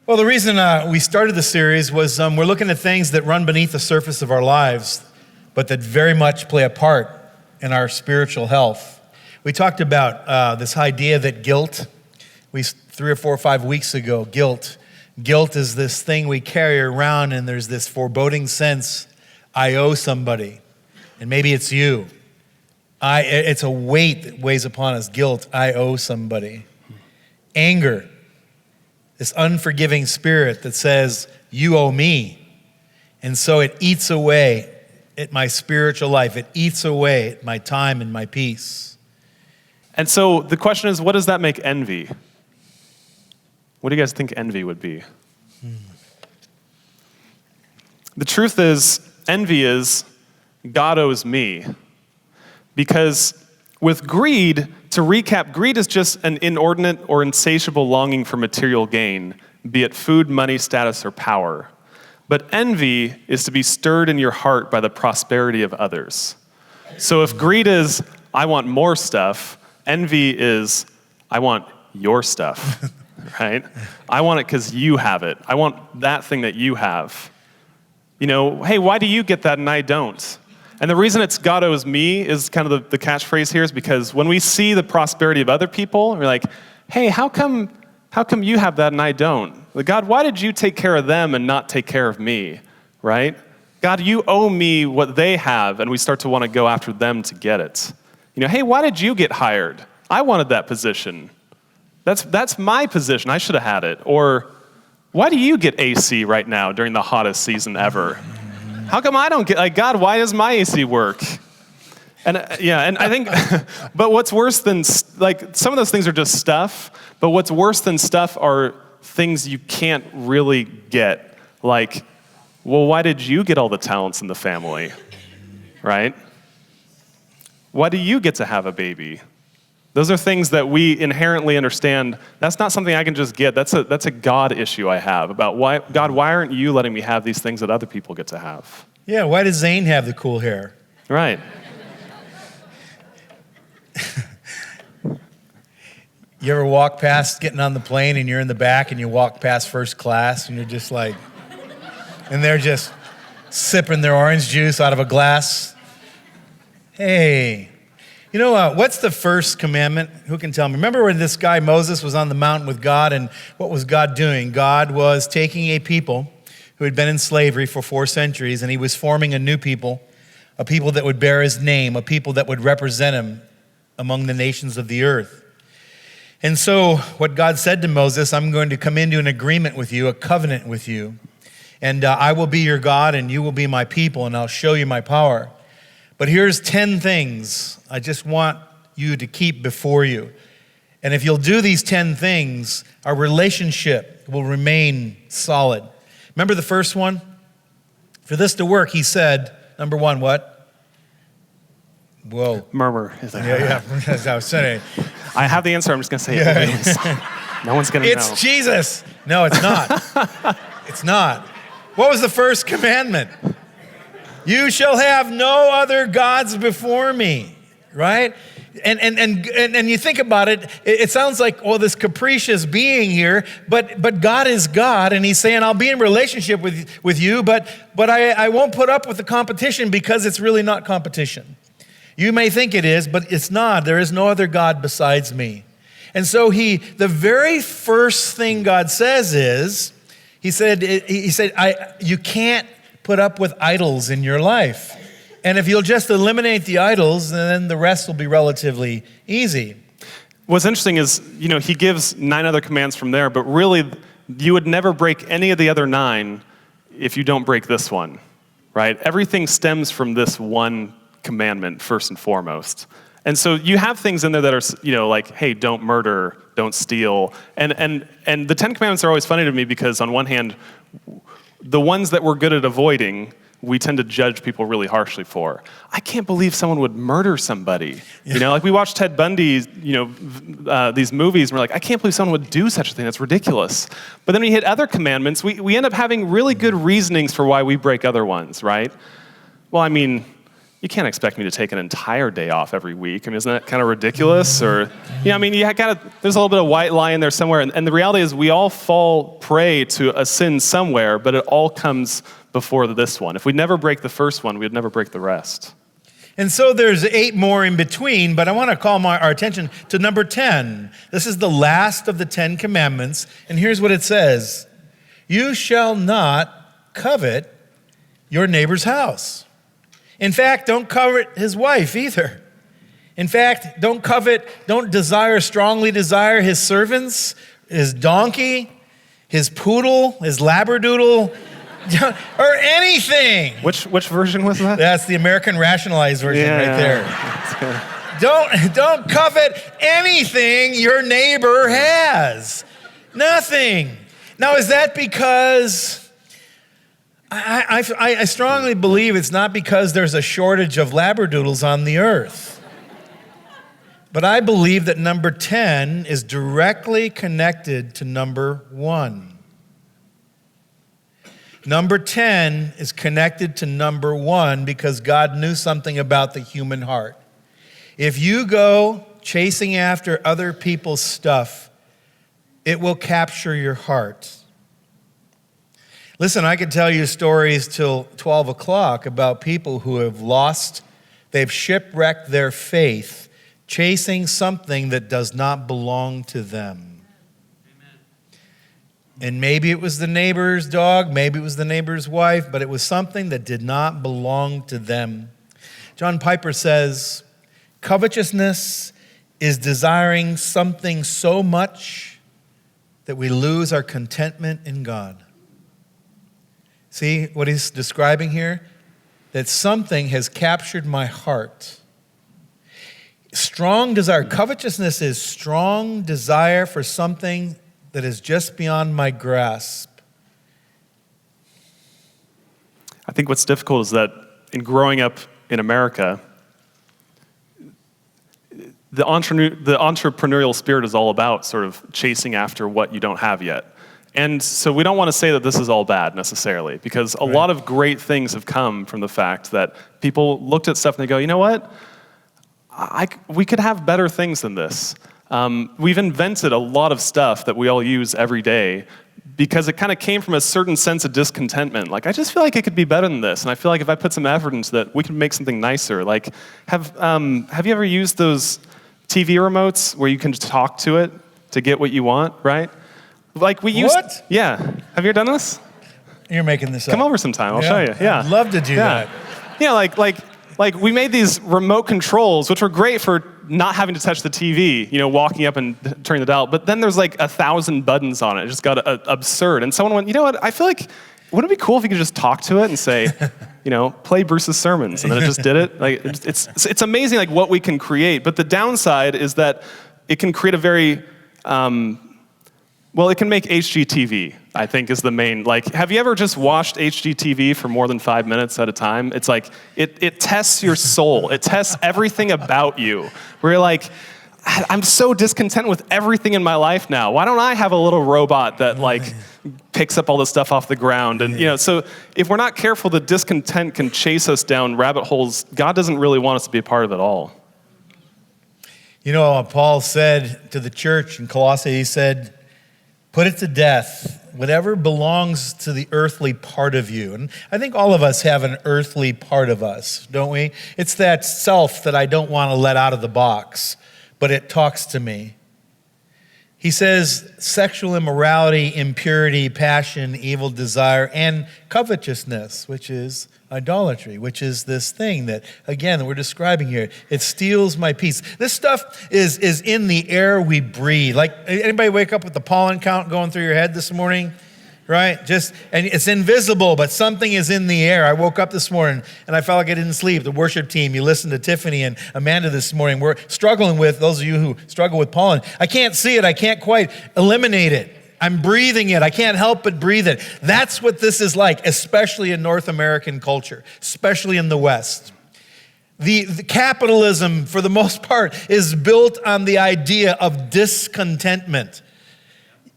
Well, the reason we started the series was we're looking at things that run beneath the surface of our lives, but that very much play a part in our spiritual health. We talked about this idea that guilt, 3 or 4 or 5 weeks ago, guilt is this thing we carry around, and there's this foreboding sense, I owe somebody, and maybe it's you. It's a weight that weighs upon us, guilt, I owe somebody. Anger, this unforgiving spirit that says, you owe me. And so it eats away at my spiritual life. It eats away at my time and my peace. And so the question is, what does that make envy? What do you guys think envy would be? The truth is, envy is, God owes me. Because with greed, to recap, greed is just an inordinate or insatiable longing for material gain, be it food, money, status, or power. But envy is to be stirred in your heart by the prosperity of others. So if greed is, I want more stuff, envy is, I want your stuff, right? I want it because you have it. I want that thing that you have. You know, hey, why do you get that and I don't? And the reason it's God owes me is kind of the catchphrase here is because when we see the prosperity of other people, we're like, hey, how come you have that and I don't? Like, God, why did you take care of them and not take care of me, right? God, you owe me what they have, and we start to want to go after them to get it. You know, hey, why did you get hired? I wanted that position. That's my position. I should have had it. Or, why do you get AC right now during the hottest season ever? How come I don't get, like, God, why does my AC work? And and I think, but what's worse than, like, some of those things are just stuff, but what's worse than stuff are things you can't really get. Like, well, why did you get all the talents in the family, right? Why do you get to have a baby? Those are things that we inherently understand. That's not something I can just get. That's a God issue I have about why, God, why aren't you letting me have these things that other people get to have? Yeah, why does Zane have the cool hair? Right. You ever walk past getting on the plane and you're in the back and you walk past first class and you're just like, and they're just sipping their orange juice out of a glass? Hey. You know, what's the first commandment? Who can tell me? Remember when this guy Moses was on the mountain with God, and what was God doing? God was taking a people who had been in slavery for 4 centuries, and he was forming a new people, a people that would bear his name, a people that would represent him among the nations of the earth. And so what God said to Moses, I'm going to come into an agreement with you, a covenant with you, and I will be your God, and you will be my people, and I'll show you my power. But here's 10 things I just want you to keep before you. And if you'll do these 10 things, our relationship will remain solid. Remember the first one? For this to work, he said, number 1, what? Whoa. Murmur. Yeah, as I was saying. I have the answer. I'm just going to say it anyways. No one's going to know. It's Jesus. No, it's not. It's not. What was the first commandment? You shall have no other gods before me, right? And you think about it, it sounds like, well, this capricious being here, but God is God, and he's saying, I'll be in relationship with you, but I won't put up with the competition because it's really not competition. You may think it is, but it's not. There is no other God besides me. And so the very first thing God says is, he said, you can't put up with idols in your life. And if you'll just eliminate the idols, then the rest will be relatively easy. What's interesting is, you know, he gives 9 other commands from there, but really, you would never break any of the other 9 if you don't break this one, right? Everything stems from this one commandment, first and foremost. And so you have things in there that are, you know, like, hey, don't murder, don't steal. And the 10 commandments are always funny to me because on one hand, the ones that we're good at avoiding, we tend to judge people really harshly for. I can't believe someone would murder somebody. Yeah. You know, like we watch Ted Bundy's, these movies, and we're like, I can't believe someone would do such a thing. That's ridiculous. But then we hit other commandments. We end up having really good reasonings for why we break other ones, right? Well, I mean, you can't expect me to take an entire day off every week. I mean, isn't that kind of ridiculous? Or, I mean, there's a little bit of white lie in there somewhere. And the reality is we all fall prey to a sin somewhere, but it all comes before this one. If we never break the first one, we'd never break the rest. And so there's 8 more in between, but I want to call our attention to number 10. This is the last of the 10 commandments, and here's what it says. You shall not covet your neighbor's house. In fact, don't covet his wife either. In fact, don't strongly desire his servants, his donkey, his poodle, his labradoodle, or anything. Which version was that? That's the American rationalized version right there. Don't covet anything your neighbor has. Nothing. Now, is that because... I strongly believe it's not because there's a shortage of labradoodles on the earth. But I believe that number 10 is directly connected to number 1. Number 10 is connected to number 1 because God knew something about the human heart. If you go chasing after other people's stuff, it will capture your heart. Listen, I could tell you stories till 12 o'clock about people who they've shipwrecked their faith, chasing something that does not belong to them. Amen. And maybe it was the neighbor's dog, maybe it was the neighbor's wife, but it was something that did not belong to them. John Piper says, covetousness is desiring something so much that we lose our contentment in God. See what he's describing here? That something has captured my heart. Strong desire. Covetousness is strong desire for something that is just beyond my grasp. I think what's difficult is that in growing up in America, the entrepreneurial spirit is all about sort of chasing after what you don't have yet. And so we don't want to say that this is all bad necessarily, because a lot of great things have come from the fact that people looked at stuff and they go, you know what? We could have better things than this. We've invented a lot of stuff that we all use every day because it kind of came from a certain sense of discontentment. Like, I just feel like it could be better than this. And I feel like if I put some effort into that, we can make something nicer. Like, have you ever used those TV remotes where you can just talk to it to get what you want, right? Like we used, what? Yeah. Have you ever done this? You're making this up. Come over sometime. I'll show you. Yeah. I'd love to do that. Yeah, like we made these remote controls, which were great for not having to touch the TV, walking up and turning the dial. But then there's like 1,000 buttons on it. It just got absurd. And someone went, you know what? I feel like, wouldn't it be cool if you could just talk to it and say, play Bruce's sermons, and then it just did it. Like it's amazing, like what we can create. But the downside is that it can create a very it can make HGTV, I think, is the main. Like, have you ever just watched HGTV for more than 5 minutes at a time? It's like, it tests your soul. It tests everything about you. Where you're like, I'm so discontent with everything in my life now. Why don't I have a little robot that, picks up all this stuff off the ground? And, so if we're not careful, the discontent can chase us down rabbit holes. God doesn't really want us to be a part of it all. Paul said to the church in Colossae, he said, put it to death, whatever belongs to the earthly part of you. And I think all of us have an earthly part of us, don't we? It's that self that I don't want to let out of the box, but it talks to me. He says sexual immorality, impurity, passion, evil desire, and covetousness, which is idolatry, which is this thing that, again, that we're describing here. It steals my peace. This stuff is in the air we breathe. Like, anybody wake up with the pollen count going through your head this morning? Right? And it's invisible, but something is in the air. I woke up this morning and I felt like I didn't sleep. The worship team, you listened to Tiffany and Amanda this morning. We're struggling with, those of you who struggle with pollen, I can't see it. I can't quite eliminate it. I'm breathing it. I can't help but breathe it. That's what this is like, especially in North American culture, especially in the West. The capitalism, for the most part, is built on the idea of discontentment.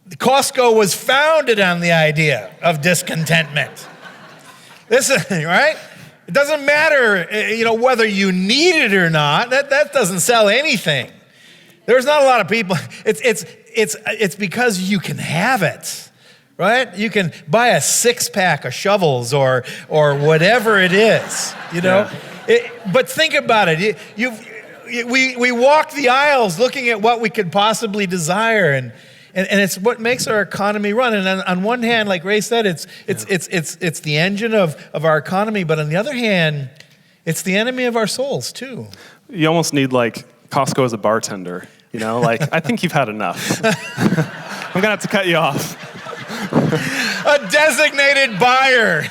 Costco was founded on the idea of discontentment. Listen, right? It doesn't matter, whether you need it or not. That doesn't sell anything. There's not a lot of people. It's because you can have it, right? You can buy a 6-pack of shovels or whatever it is, Yeah. But think about it. We walk the aisles looking at what we could possibly desire, and it's what makes our economy run. And on one hand, like Ray said, it's the engine of our economy, but on the other hand, it's the enemy of our souls too. You almost need like Costco as a bartender, like, I think you've had enough. I'm gonna have to cut you off. A designated buyer.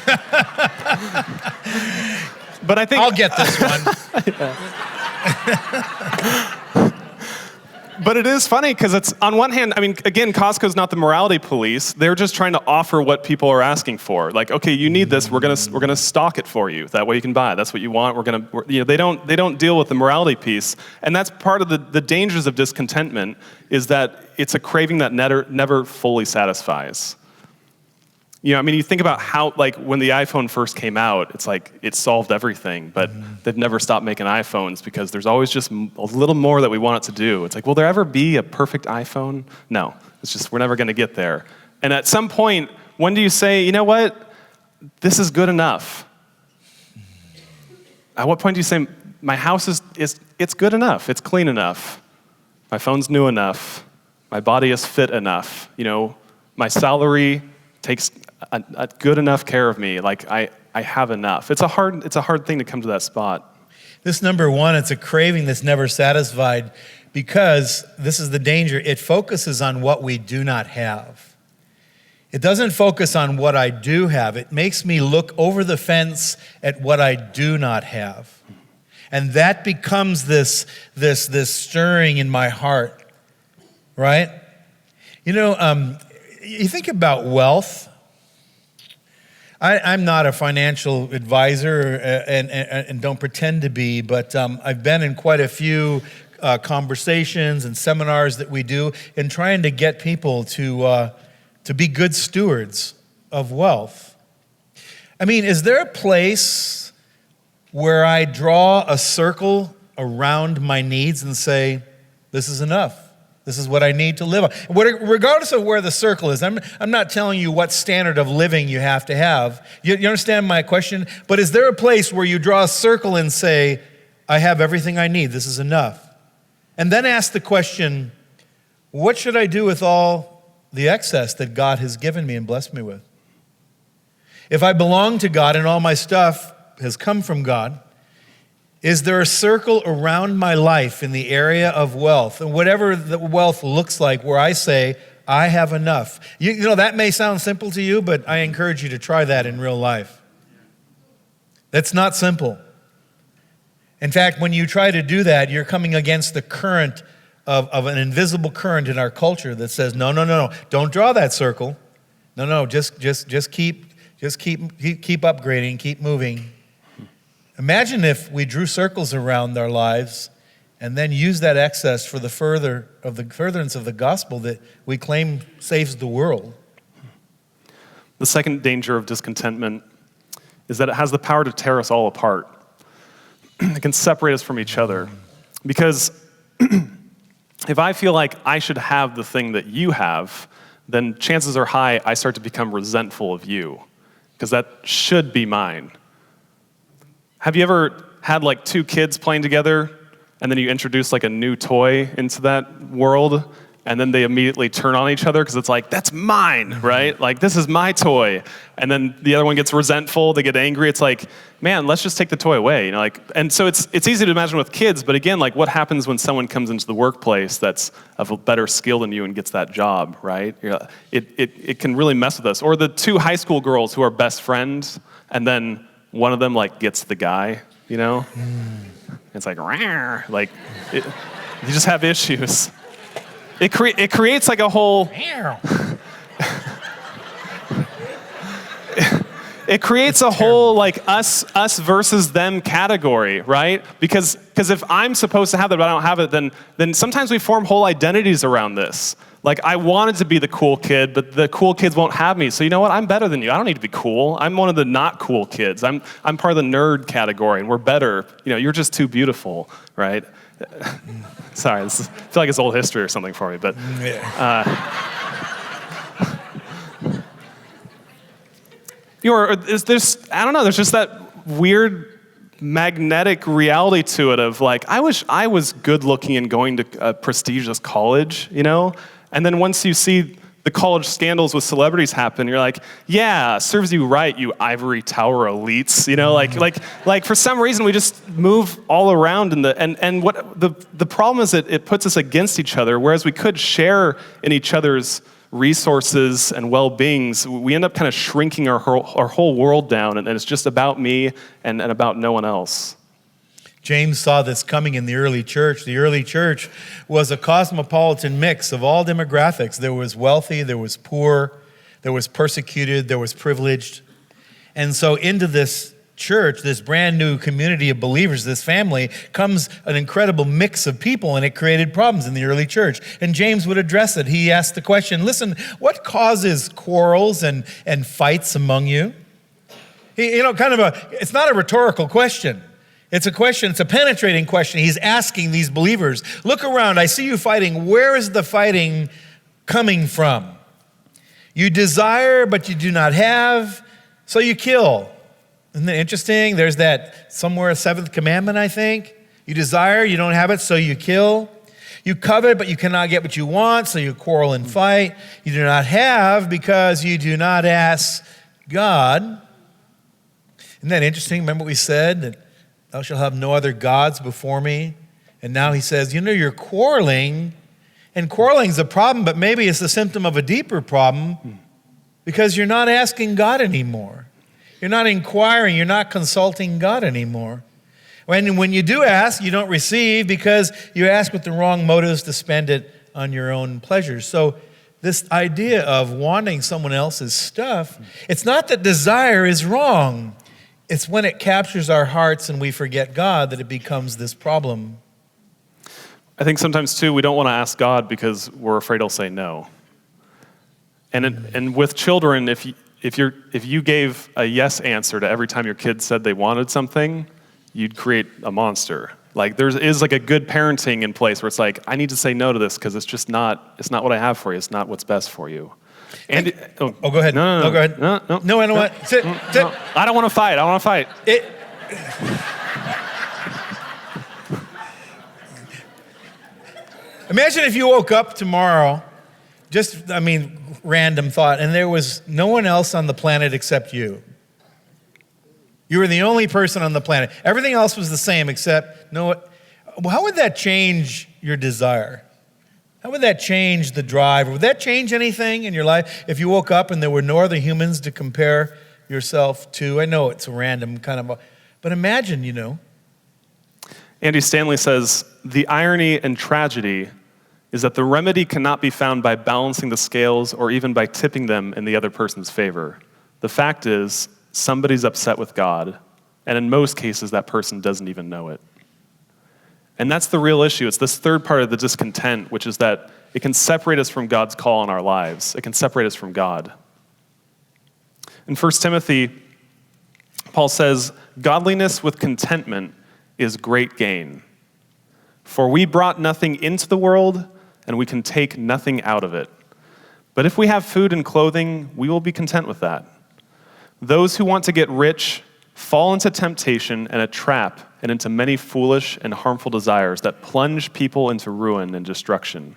But I think I'll get this one. But it is funny because it's, on one hand, again, Costco's not the morality police. They're just trying to offer what people are asking for. Like, okay, you need this. We're gonna stock it for you. That way you can buy it. That's what you want. They don't deal with the morality piece, and that's part of the dangers of discontentment. Is that it's a craving that never fully satisfies. You think about how, like, when the iPhone first came out, it's like it solved everything, but they've never stopped making iPhones because there's always just a little more that we want it to do. It's like, will there ever be a perfect iPhone? No, it's just we're never going to get there. And at some point, when do you say, you know what, this is good enough? At what point do you say, my house it's good enough, it's clean enough, my phone's new enough, my body is fit enough, my salary takes a good enough care of me, like I have enough. It's a hard thing to come to that spot. This number one, it's a craving that's never satisfied because this is the danger. It focuses on what we do not have. It doesn't focus on what I do have. It makes me look over the fence at what I do not have. And that becomes this stirring in my heart, right? You think about wealth. I'm not a financial advisor and don't pretend to be, but I've been in quite a few conversations and seminars that we do in trying to get people to be good stewards of wealth. Is there a place where I draw a circle around my needs and say, this is enough? This is what I need to live on. Regardless of where the circle is, I'm not telling you what standard of living you have to have. You understand my question? But is there a place where you draw a circle and say, I have everything I need, this is enough? And then ask the question, what should I do with all the excess that God has given me and blessed me with? If I belong to God and all my stuff has come from God, is there a circle around my life in the area of wealth, and whatever the wealth looks like, where I say, I have enough? That may sound simple to you, but I encourage you to try that in real life. That's not simple. In fact, when you try to do that, you're coming against the current of an invisible current in our culture that says, no, don't draw that circle. No, just keep upgrading, keep moving. Imagine if we drew circles around our lives and then used that excess for the furtherance of the gospel that we claim saves the world. The second danger of discontentment is that it has the power to tear us all apart. It can separate us from each other. Because if I feel like I should have the thing that you have, then chances are high I start to become resentful of you, because that should be mine. Have you ever had like two kids playing together and then you introduce like a new toy into that world and then they immediately turn on each other because it's like, that's mine, right? Like, this is my toy. And then the other one gets resentful, they get angry. It's like, man, let's just take the toy away. And so it's easy to imagine with kids, but again, like, what happens when someone comes into the workplace that's of a better skill than you and gets that job, right? It can really mess with us. Or the two high school girls who are best friends and then one of them like gets the guy, It's like, you just have issues. It creates like a whole, it creates a whole like us versus them category, right? Because if I'm supposed to have that but I don't have it, then sometimes we form whole identities around this. Like, I wanted to be the cool kid, but the cool kids won't have me. So you know what? I'm better than you. I don't need to be cool. I'm one of the not cool kids. I'm part of the nerd category, and we're better. You're just too beautiful, right? Sorry, I feel like it's old history or something for me, but there's just that weird magnetic reality to it of like, I wish I was good looking and going to a prestigious college, And then once you see the college scandals with celebrities happen, you're like, yeah, serves you right, you ivory tower elites, like for some reason we just move all around and what the problem is that it puts us against each other, whereas we could share in each other's resources and well-beings. We end up kind of shrinking our whole world down, and it's just about me and about no one else. James saw this coming in the early church. The early church was a cosmopolitan mix of all demographics. There was wealthy, there was poor, there was persecuted, there was privileged. And so into this church, this brand new community of believers, this family, comes an incredible mix of people, and it created problems in the early church. And James would address it. He asked the question, listen, what causes quarrels and fights among you? It's not a rhetorical question. It's a question, it's a penetrating question. He's asking these believers, look around, I see you fighting. Where is the fighting coming from? You desire, but you do not have, so you kill. Isn't that interesting? There's that somewhere, a seventh commandment, I think. You desire, you don't have it, so you kill. You covet, but you cannot get what you want, so you quarrel and fight. You do not have because you do not ask God. Isn't that interesting? Remember what we said? That thou shalt have no other gods before me. And now he says, you're quarreling, and quarreling's a problem, but maybe it's a symptom of a deeper problem because you're not asking God anymore. You're not inquiring, you're not consulting God anymore. When you do ask, you don't receive because you ask with the wrong motives to spend it on your own pleasures. So this idea of wanting someone else's stuff, it's not that desire is wrong. It's when it captures our hearts and we forget God that it becomes this problem. I think sometimes, too, we don't want to ask God because we're afraid he'll say no. And with children, if you gave a yes answer to every time your kid said they wanted something, you'd create a monster. Like, there is like a good parenting in place where it's like, I need to say no to this because it's not what I have for you. It's not what's best for you. And go ahead. No, go ahead. No, I don't want. Sit. No. I don't want to fight. Imagine if you woke up tomorrow, random thought, and there was no one else on the planet except you. You were the only person on the planet. Everything else was the same except, how would that change your desire? How would that change the drive? Would that change anything in your life if you woke up and there were no other humans to compare yourself to? I know it's a random but imagine, Andy Stanley says, the irony and tragedy is that the remedy cannot be found by balancing the scales or even by tipping them in the other person's favor. The fact is, somebody's upset with God, and in most cases, that person doesn't even know it. And that's the real issue. It's this third part of the discontent, which is that it can separate us from God's call in our lives. It can separate us from God. In 1 Timothy, Paul says, godliness with contentment is great gain. For we brought nothing into the world, and we can take nothing out of it. But if we have food and clothing, we will be content with that. Those who want to get rich fall into temptation and a trap and into many foolish and harmful desires that plunge people into ruin and destruction.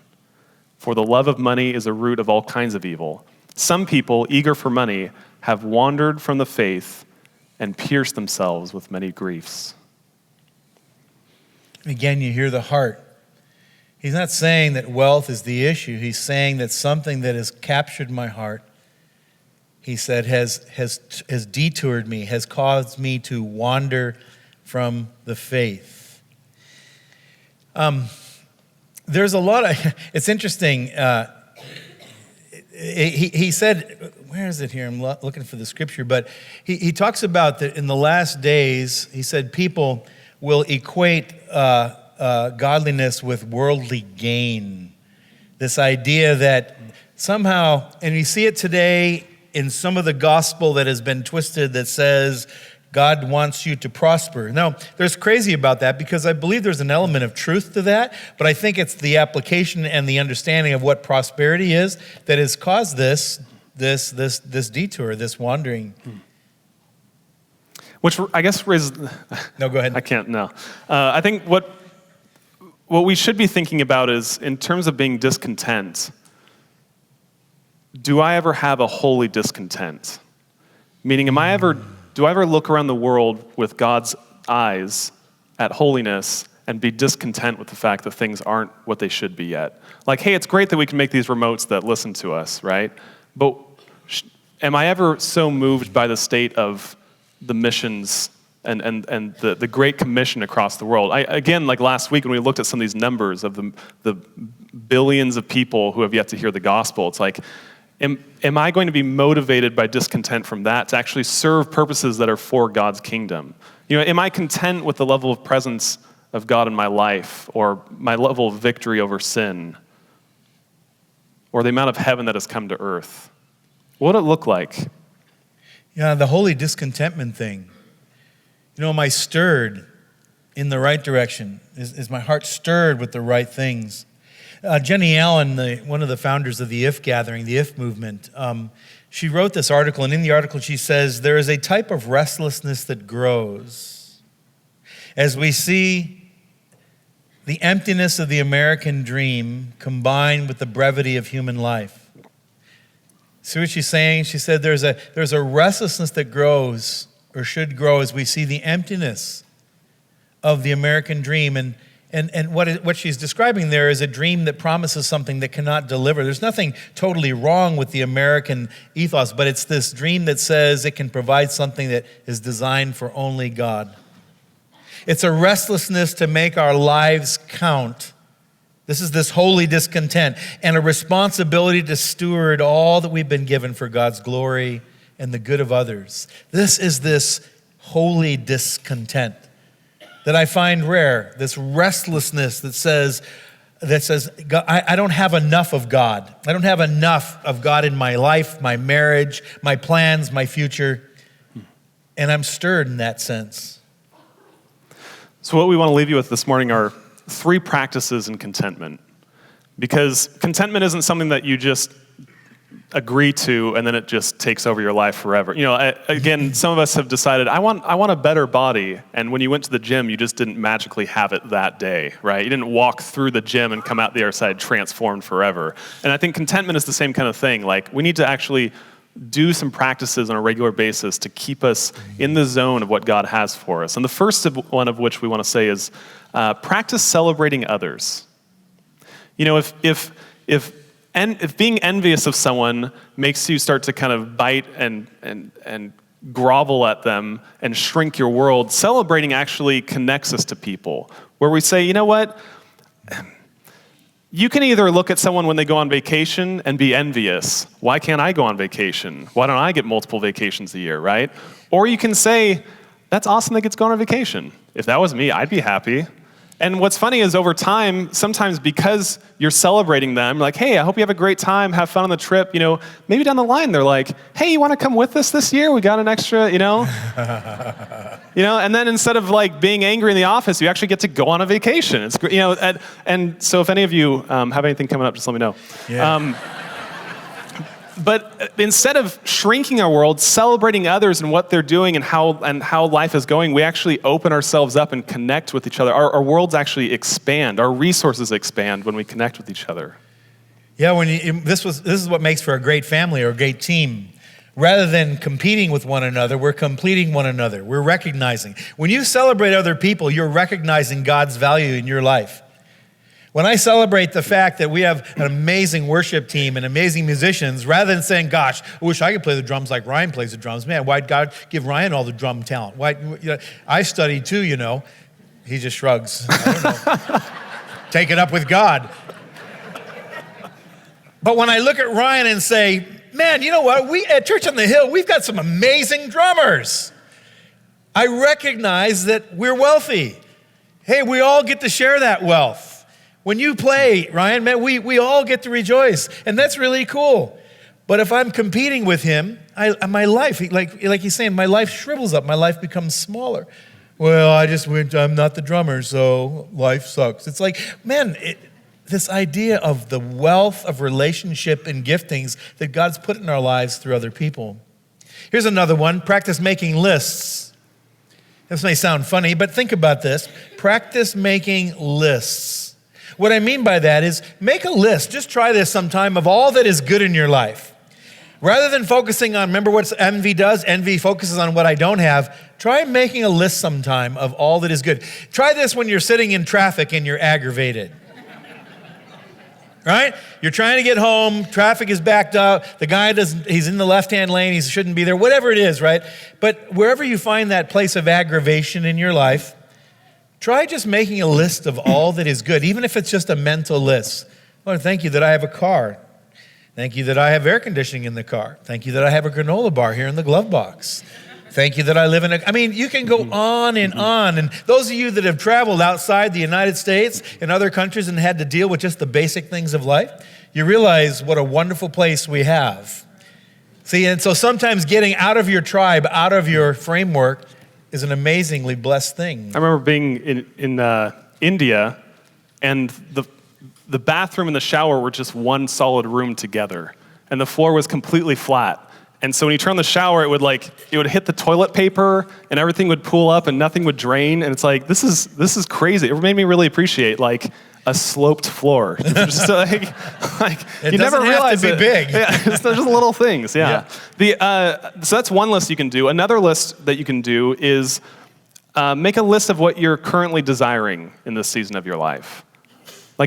For the love of money is a root of all kinds of evil. Some people, eager for money, have wandered from the faith and pierced themselves with many griefs. Again, you hear the heart. He's not saying that wealth is the issue. He's saying that something that has captured my heart, he said, has detoured me, has caused me to wander from the faith. There's a lot of, it's interesting, he said, where is it here? I'm looking for the scripture, but he talks about that in the last days, he said people will equate godliness with worldly gain. This idea that somehow, and you see it today in some of the gospel that has been twisted that says God wants you to prosper. Now, there's crazy about that because I believe there's an element of truth to that, but I think it's the application and the understanding of what prosperity is that has caused this detour, this wandering. Which I guess raises... No, go ahead. I can't, no. I think what we should be thinking about is, in terms of being discontent, do I ever have a holy discontent? Meaning, do I ever look around the world with God's eyes at holiness and be discontent with the fact that things aren't what they should be yet? Like, hey, it's great that we can make these remotes that listen to us, right? But am I ever so moved by the state of the missions and the Great Commission across the world? Again, like last week when we looked at some of these numbers of the billions of people who have yet to hear the gospel, it's like, am I going to be motivated by discontent from that to actually serve purposes that are for God's kingdom? Am I content with the level of presence of God in my life, or my level of victory over sin, or the amount of heaven that has come to earth? What would it look like? Yeah, the holy discontentment thing. Am I stirred in the right direction? Is my heart stirred with the right things? Jenny Allen, one of the founders of the If Gathering, the If movement, she wrote this article, and in the article she says, there is a type of restlessness that grows as we see the emptiness of the American dream combined with the brevity of human life. See what she's saying? She said there's a restlessness that grows, or should grow, as we see the emptiness of the American dream. And what she's describing there is a dream that promises something that cannot deliver. There's nothing totally wrong with the American ethos, but it's this dream that says it can provide something that is designed for only God. It's a restlessness to make our lives count. This is this holy discontent and a responsibility to steward all that we've been given for God's glory and the good of others. This is this holy discontent that I find rare, this restlessness that says, God, I don't have enough of God. I don't have enough of God in my life, my marriage, my plans, my future. And I'm stirred in that sense. So what we want to leave you with this morning are 3 practices in contentment. Because contentment isn't something that you just agree to and then it just takes over your life forever. Again, some of us have decided, I want a better body, and when you went to the gym, you just didn't magically have it that day, right? You didn't walk through the gym and come out the other side transformed forever. And I think contentment is the same kind of thing. Like, we need to actually do some practices on a regular basis to keep us in the zone of what God has for us. And the first one of which we want to say is practice celebrating others. If being envious of someone makes you start to kind of bite and grovel at them and shrink your world, celebrating actually connects us to people. Where we say, you know what? You can either look at someone when they go on vacation and be envious. Why can't I go on vacation? Why don't I get multiple vacations a year, right? Or you can say, that's awesome they get to go on a vacation. If that was me, I'd be happy. And what's funny is over time, sometimes because you're celebrating them, like, hey, I hope you have a great time, have fun on the trip, maybe down the line they're like, hey, you want to come with us this year? We got an extra, and then instead of like being angry in the office, you actually get to go on a vacation. It's great, and so if any of you have anything coming up, just let me know. Yeah. But instead of shrinking our world, celebrating others and what they're doing and how life is going, we actually open ourselves up and connect with each other. Our worlds actually expand. Our resources expand when we connect with each other. Yeah, this is what makes for a great family or a great team. Rather than competing with one another, we're completing one another. We're recognizing. When you celebrate other people, you're recognizing God's value in your life. When I celebrate the fact that we have an amazing worship team and amazing musicians, rather than saying, gosh, I wish I could play the drums like Ryan plays the drums. Man, why'd God give Ryan all the drum talent? I studied too, He just shrugs. I don't know. Take it up with God. But when I look at Ryan and say, man, you know what? We at Church on the Hill, we've got some amazing drummers. I recognize that we're wealthy. Hey, we all get to share that wealth. When you play, Ryan, man, we all get to rejoice. And that's really cool. But if I'm competing with him, my life, like he's saying, my life shrivels up. My life becomes smaller. Well, I'm not the drummer, so life sucks. It's like, man, this idea of the wealth of relationship and giftings that God's put in our lives through other people. Here's another one. Practice making lists. This may sound funny, but think about this. Practice making lists. What I mean by that is make a list. Just try this sometime of all that is good in your life. Rather than focusing on, remember what envy does? Envy focuses on what I don't have. Try making a list sometime of all that is good. Try this when you're sitting in traffic and you're aggravated. Right? You're trying to get home, traffic is backed up, the guy he's in the left-hand lane, he shouldn't be there, whatever it is, right? But wherever you find that place of aggravation in your life, try just making a list of all that is good, even if it's just a mental list. Lord, thank you that I have a car. Thank you that I have air conditioning in the car. Thank you that I have a granola bar here in the glove box. Thank you that I live in you can go on and on. And those of you that have traveled outside the United States and other countries and had to deal with just the basic things of life, you realize what a wonderful place we have. See, and so sometimes getting out of your tribe, out of your framework is an amazingly blessed thing. I remember being in India, and the bathroom and the shower were just one solid room together, and the floor was completely flat. And so when you turn on the shower, it would hit the toilet paper, and everything would pool up, and nothing would drain. And it's like, this is crazy. It made me really appreciate a sloped floor. Just you never realize it. Big. Yeah, it's just little things. Yeah. So that's one list you can do. Another list that you can do is make a list of what you're currently desiring in this season of your life.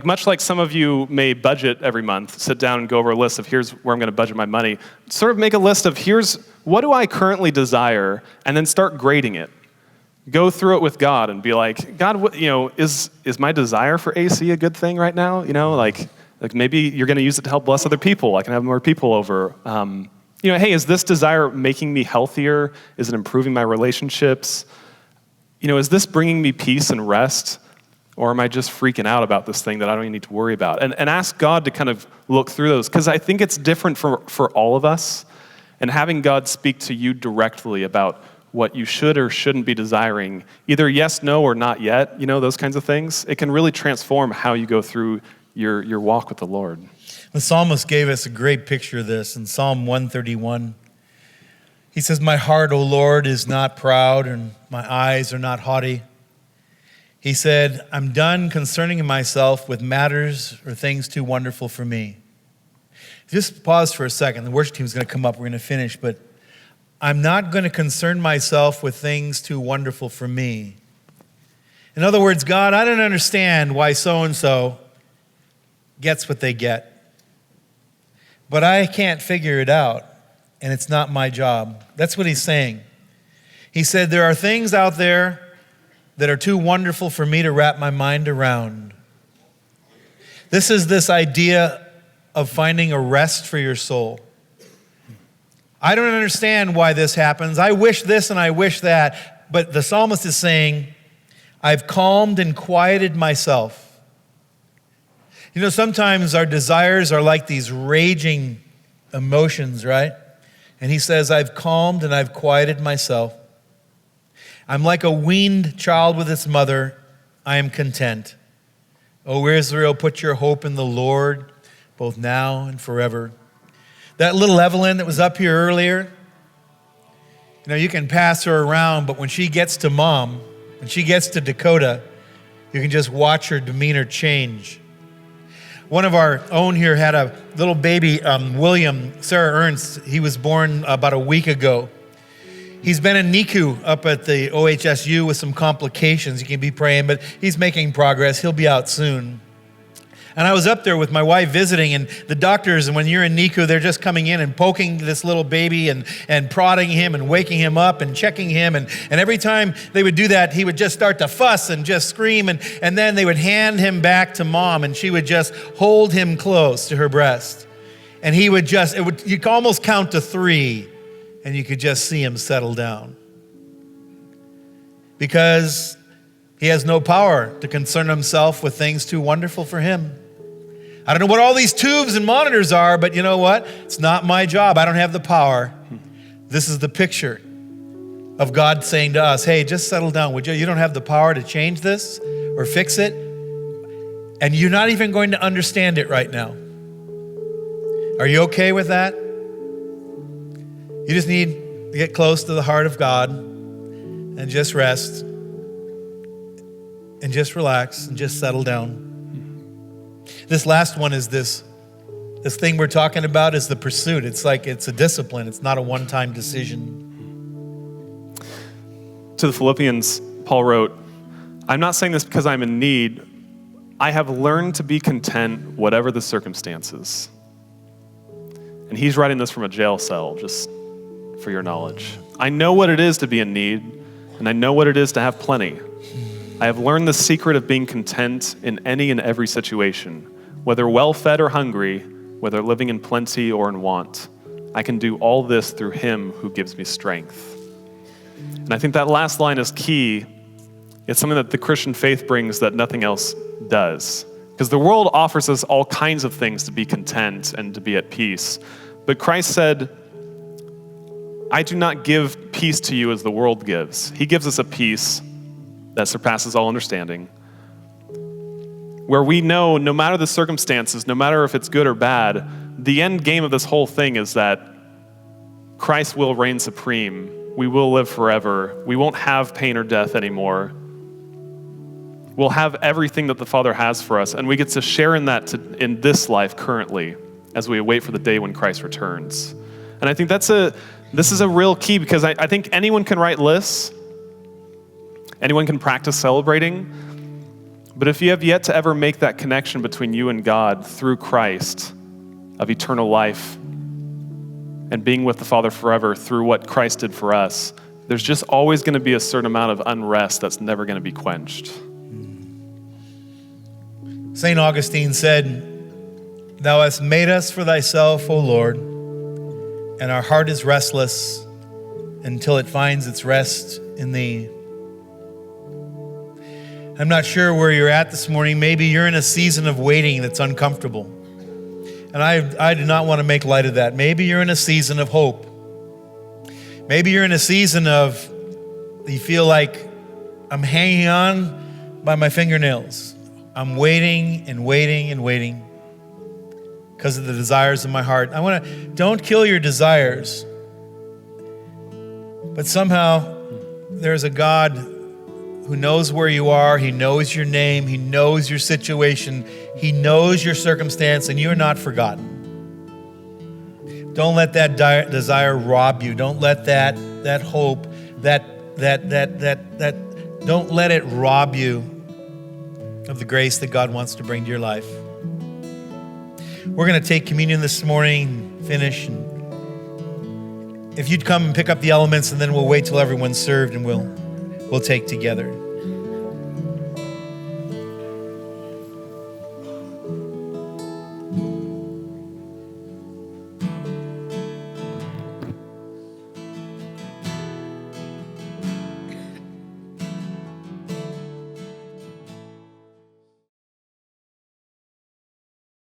Much like some of you may budget every month, sit down and go over a list of here's where I'm going to budget my money. Sort of make a list of here's what do I currently desire, and then start grading it. Go through it with God and be like, God, is my desire for AC a good thing right now? Maybe you're going to use it to help bless other people. I can have more people over. Hey, is this desire making me healthier? Is it improving my relationships? Is this bringing me peace and rest? Or am I just freaking out about this thing that I don't even need to worry about? And ask God to kind of look through those, because I think it's different for all of us. And having God speak to you directly about what you should or shouldn't be desiring, either yes, no, or not yet, those kinds of things, it can really transform how you go through your walk with the Lord. The psalmist gave us a great picture of this in Psalm 131. He says, my heart, O Lord, is not proud, and my eyes are not haughty. He said, I'm done concerning myself with matters or things too wonderful for me. Just pause for a second. The worship team is going to come up. We're going to finish. But I'm not going to concern myself with things too wonderful for me. In other words, God, I don't understand why so-and-so gets what they get. But I can't figure it out, and it's not my job. That's what he's saying. He said, there are things out there that are too wonderful for me to wrap my mind around. This is this idea of finding a rest for your soul. I don't understand why this happens. I wish this and I wish that. But the psalmist is saying, I've calmed and quieted myself. Sometimes our desires are like these raging emotions, right? And he says, I've calmed and I've quieted myself. I'm like a weaned child with its mother. I am content. O Israel, put your hope in the Lord, both now and forever. That little Evelyn that was up here earlier, you can pass her around, but when she gets to mom, when she gets to Dakota, you can just watch her demeanor change. One of our own here had a little baby, William, Sarah Ernst. He was born about a week ago. He's been in NICU up at the OHSU with some complications. You can be praying, but he's making progress. He'll be out soon. And I was up there with my wife visiting, and the doctors, and when you're in NICU, they're just coming in and poking this little baby and prodding him and waking him up and checking him. And every time they would do that, he would just start to fuss and just scream. And then they would hand him back to mom, and she would just hold him close to her breast. And he would you could almost count to 3 and you could just see him settle down. Because he has no power to concern himself with things too wonderful for him. I don't know what all these tubes and monitors are, but you know what? It's not my job. I don't have the power. This is the picture of God saying to us, hey, just settle down, would you? You don't have the power to change this or fix it, and you're not even going to understand it right now. Are you okay with that? You just need to get close to the heart of God and just rest and just relax and just settle down. This last one is this thing we're talking about is the pursuit. It's like it's a discipline. It's not a one-time decision. To the Philippians, Paul wrote, I'm not saying this because I'm in need. I have learned to be content whatever the circumstances. And he's writing this from a jail cell, just for your knowledge. I know what it is to be in need, and I know what it is to have plenty. I have learned the secret of being content in any and every situation, whether well-fed or hungry, whether living in plenty or in want. I can do all this through him who gives me strength. And I think that last line is key. It's something that the Christian faith brings that nothing else does. Because the world offers us all kinds of things to be content and to be at peace. But Christ said, I do not give peace to you as the world gives. He gives us a peace that surpasses all understanding, where we know no matter the circumstances, no matter if it's good or bad, the end game of this whole thing is that Christ will reign supreme. We will live forever. We won't have pain or death anymore. We'll have everything that the Father has for us, and we get to share in that in this life currently as we wait for the day when Christ returns. And I think this is a real key, because I think anyone can write lists. Anyone can practice celebrating, but if you have yet to ever make that connection between you and God through Christ of eternal life and being with the Father forever through what Christ did for us, there's just always going to be a certain amount of unrest that's never going to be quenched. St. Augustine said, Thou hast made us for thyself, O Lord, and our heart is restless until it finds its rest in thee. I'm not sure where you're at this morning. Maybe you're in a season of waiting that's uncomfortable. And I do not want to make light of that. Maybe you're in a season of hope. Maybe you're in a season of, you feel like I'm hanging on by my fingernails. I'm waiting and waiting and waiting because of the desires of my heart. Don't kill your desires. But somehow there's a God who knows where you are. He knows your name. He knows your situation. He knows your circumstance, and you are not forgotten. Don't let that desire rob you. Don't let that hope, don't let it rob you of the grace that God wants to bring to your life. We're going to take communion this morning, finish. And if you'd come and pick up the elements, and then we'll wait till everyone's served and we'll take together.